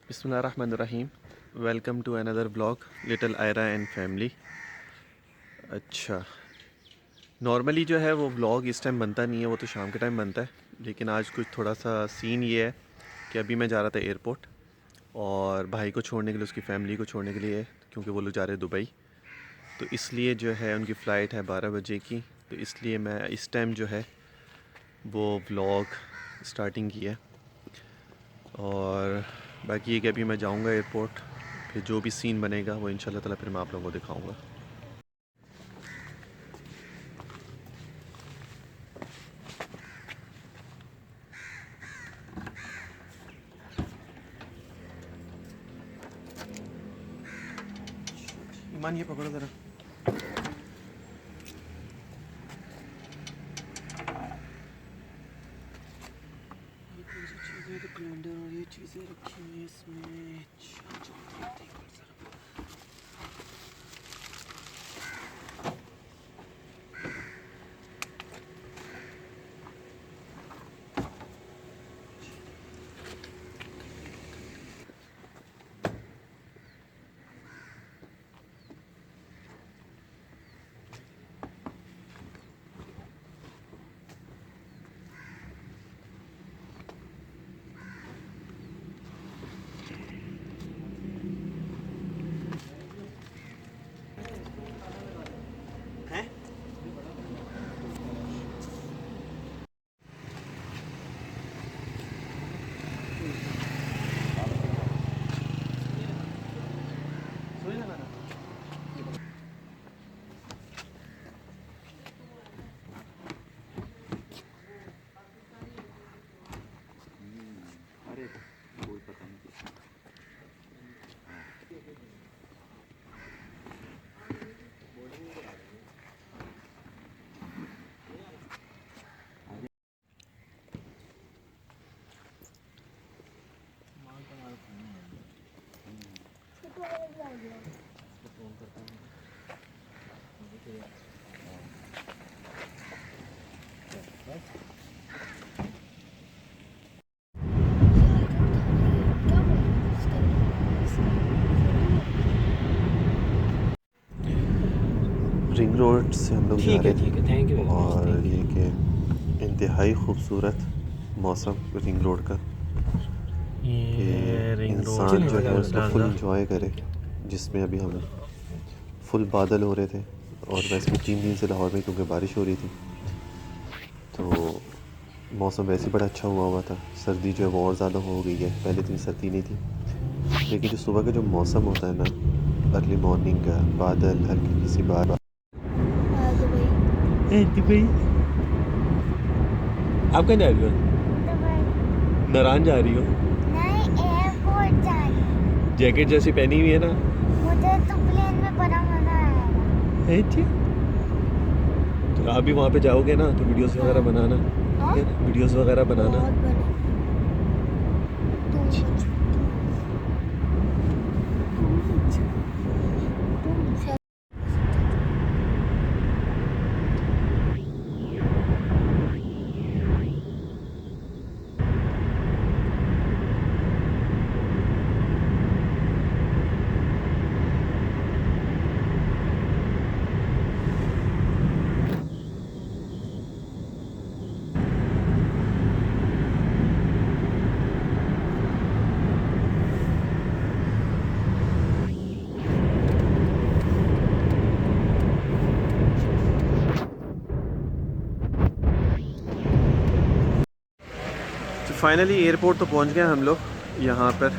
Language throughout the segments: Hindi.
बिस्मिल्लाहिर्रहमानिर्रहीम। Welcome to another blog little Aira and family. अच्छा, नॉर्मली जो है वो व्लॉग इस टाइम बनता नहीं है, वो तो शाम के टाइम बनता है। लेकिन आज कुछ थोड़ा सा सीन ये है कि अभी मैं जा रहा था एयरपोर्ट और भाई को छोड़ने के लिए, उसकी फ़ैमिली को छोड़ने के लिए, क्योंकि वो लोग जा रहे हैं दुबई। तो इसलिए जो है उनकी फ़्लाइट है 12 बजे की, तो इसलिए मैं इस टाइम जो है वो व्लॉग स्टार्टिंग की है। और बाकी ये कि अभी मैं जाऊंगा एयरपोर्ट, फिर जो भी सीन बनेगा वो इंशाल्लाह ताला फिर मैं आप लोगों को दिखाऊंगा। ईमान ये पकड़ो ज़रा। ये कौन सी चीज़ें, तो कैलेंडर और ये चीज़ें रखी हुई हैं इसमें। अच्छा चलो देखते हैं एक बार ज़रा। हैं? सोई ना गाना। अरे कोई पता नहीं। रिंग रोड से हम लोग जा रहे ठीक है, थैंक यू थे वेरी मच, और थैंक ये यू। कि इंतहाई खूबसूरत मौसम रिंग रोड का, कि ये रिंग रोड इंसान जो है उसको फुल इंजॉय करे। ठीक है। जिसमें अभी हम फुल बादल हो रहे थे, और वैसे भी 3 दिन से लाहौर में क्योंकि बारिश हो रही थी, तो मौसम वैसे ही बड़ा अच्छा हुआ था। सर्दी जो है वो और ज़्यादा हो गई है, पहले इतनी सर्दी नहीं थी। लेकिन जो सुबह का जो मौसम होता है ना, अर्ली मॉर्निंग का, बादल, हल्की सी बारिश। दुबई। आप कहाँ जा रही हो? नारायण जा रही हो? नहीं, एयरपोर्ट जा रही हूँ। जैकेट जैसी पहनी हुई है ना। मुझे तो प्लेन में बड़ा मजा आएगा। तो आप भी वहाँ पे जाओगे ना तो वीडियोस वगैरह बनाना, हाँ? ठीक है? वीडियोस वगैरह बनाना। बहुत बड़ा। तुम तो फाइनली एयरपोर्ट तो पहुंच गए हम लोग। यहाँ पर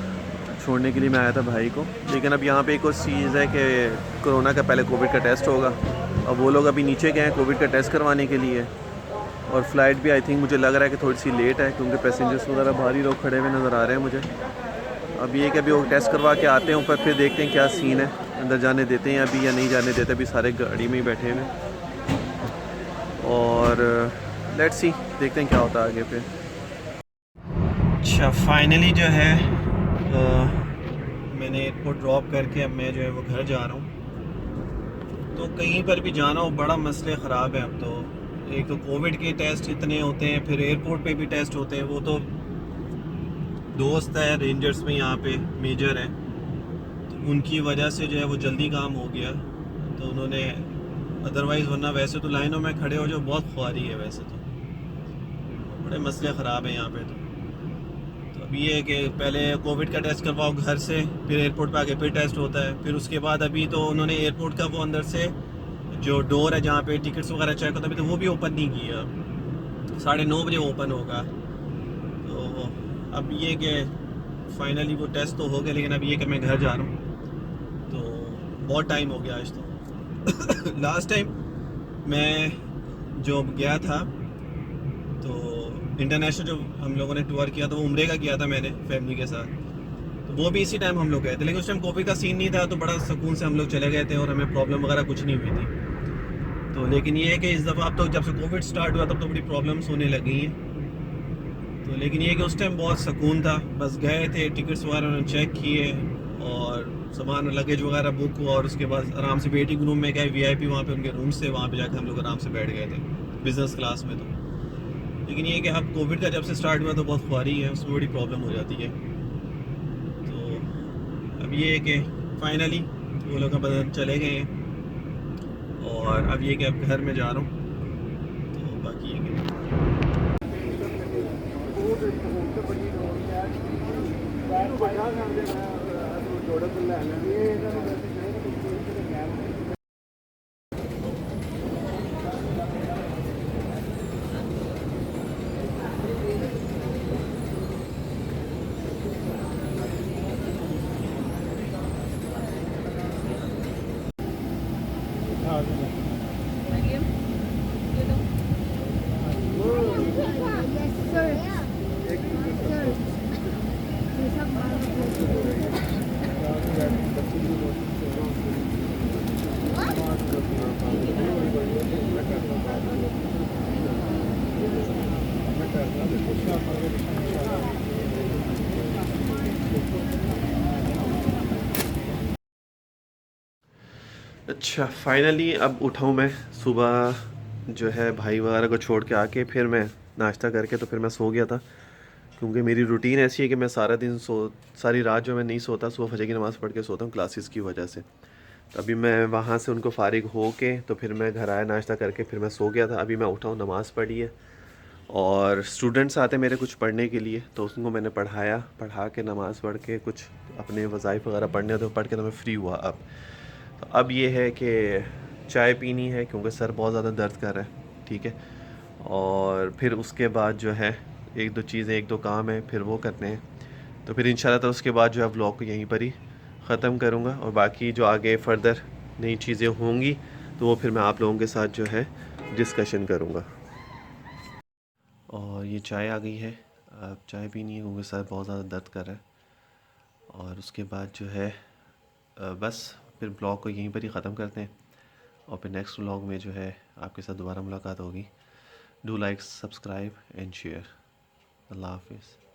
छोड़ने के लिए मैं आया था भाई को, लेकिन अब यहाँ पे एक और चीज़ है कि कोरोना का पहले कोविड का टेस्ट होगा। अब वो लोग अभी नीचे गए हैं कोविड का टेस्ट करवाने के लिए, और फ़्लाइट भी आई थिंक मुझे लग रहा है कि थोड़ी सी लेट है, क्योंकि पैसेंजर्स वगैरह बाहर ही लोग खड़े हुए नज़र आ रहे हैं मुझे। अब ये कि अभी वो टेस्ट करवा के आते हैं ऊपर, फिर देखते हैं क्या सीन है, अंदर जाने देते हैं अभी या नहीं जाने देते। अभी सारे गाड़ी में ही बैठे हुए हैं, और लेट्स सी, देखते हैं क्या होता है आगे पे। अच्छा, फाइनली जो है मैंने एयरपोर्ट ड्रॉप करके अब मैं जो है वो घर जा रहा हूँ। तो कहीं पर भी जाना हो बड़ा मसले ख़राब है अब तो। एक तो कोविड के टेस्ट इतने होते हैं, फिर एयरपोर्ट पे भी टेस्ट होते हैं, वो तो दोस्त है रेंजर्स में यहाँ पे मेजर है, तो उनकी वजह से जो है वो जल्दी काम हो गया। तो उन्होंने अदरवाइज़ वरना वैसे तो लाइनों में खड़े हो जो बहुत ख्वारी है, वैसे तो बड़े मसले ख़राब हैं यहाँ पे। तो अभी ये है कि पहले कोविड का टेस्ट करवाओ घर से, फिर एयरपोर्ट पे आके फिर टेस्ट होता है, फिर उसके बाद अभी तो उन्होंने एयरपोर्ट का वो अंदर से जो डोर है जहाँ पे टिकट्स वगैरह चेक होता है, अभी तो वो भी ओपन नहीं किया। 9:30 बजे ओपन होगा। तो अब ये कि फाइनली वो टेस्ट तो हो गया, लेकिन अब ये कि मैं घर जा रहा हूँ। तो बहुत टाइम हो गया आज तो। लास्ट टाइम मैं जो गया था तो इंटरनेशनल जो हम लोगों ने टूर किया था वो उम्रे का किया था मैंने फैमिली के साथ। तो वो भी इसी टाइम हम लोग गए थे, लेकिन उस टाइम कोविड का सीन नहीं था, तो बड़ा सुकून से हम लोग चले गए थे और हमें प्रॉब्लम वगैरह कुछ नहीं हुई थी। तो लेकिन ये है कि इस दफ़ा अब तो जब से कोविड स्टार्ट हुआ तब तो बड़ी प्रॉब्लम्स होने लगी हैं। तो लेकिन ये है कि उस टाइम बहुत सुकून था, बस गए थे, टिकट्स वगैरह उन्होंने चेक किए और सामान लगेज वगैरह बुक हुआ, और उसके बाद आराम से वेटिंग रूम में गए, VIP वहाँ पे उनके रूम से, वहाँ पे जाकर हम लोग आराम से बैठ गए थे बिज़नेस क्लास में। तो लेकिन ये है कि अब कोविड का जब से स्टार्ट हुआ तो बहुत ख्वारी है, उसमें बड़ी प्रॉब्लम हो जाती है। तो अब ये है कि फाइनली वो लोग बदल चले गए हैं और अब ये कि अब घर में जा रहा हूँ। तो बाकी ये कि अच्छा फाइनली अब उठाऊँ मैं सुबह जो है भाई वगैरह को छोड़ के आके फिर मैं नाश्ता करके तो फिर मैं सो गया था, क्योंकि मेरी रूटीन ऐसी है कि मैं सारा दिन सारी रात जो मैं नहीं सोता, सुबह फजर की नमाज़ पढ़ के सोता हूँ क्लासेस की वजह से। तो अभी मैं वहाँ से उनको फ़ारिग हो के तो फिर मैं घर आया, नाश्ता करके फिर मैं सो गया था। अभी मैं उठा हूँ, नमाज़ पढ़ी है और स्टूडेंट्स आते मेरे कुछ पढ़ने के लिए, तो उनको मैंने पढ़ा के नमाज़ पढ़ के कुछ अपने वज़ाइफ वगैरह पढ़ने तो पढ़ के तो मैं फ्री हुआ। अब ये है कि चाय पीनी है क्योंकि सर बहुत ज़्यादा दर्द कर रहा है, ठीक है। और फिर उसके बाद जो है एक दो काम है फिर वो करने हैं। तो फिर इंशाल्लाह तो उसके बाद जो है व्लॉग को यहीं पर ही ख़त्म करूँगा, और बाकी जो आगे फर्दर नई चीज़ें होंगी तो वो फिर मैं आप लोगों के साथ जो है डिस्कशन करूँगा। और ये चाय आ गई है, अब चाय पीनी है क्योंकि सर बहुत ज़्यादा दर्द कर रहा है। और उसके बाद जो है बस फिर ब्लॉग को यहीं पर ही ख़त्म करते हैं, और फिर नेक्स्ट व्लॉग में जो है आपके साथ दोबारा मुलाकात होगी। Do like, subscribe and share. अल्लाह हाफिज़।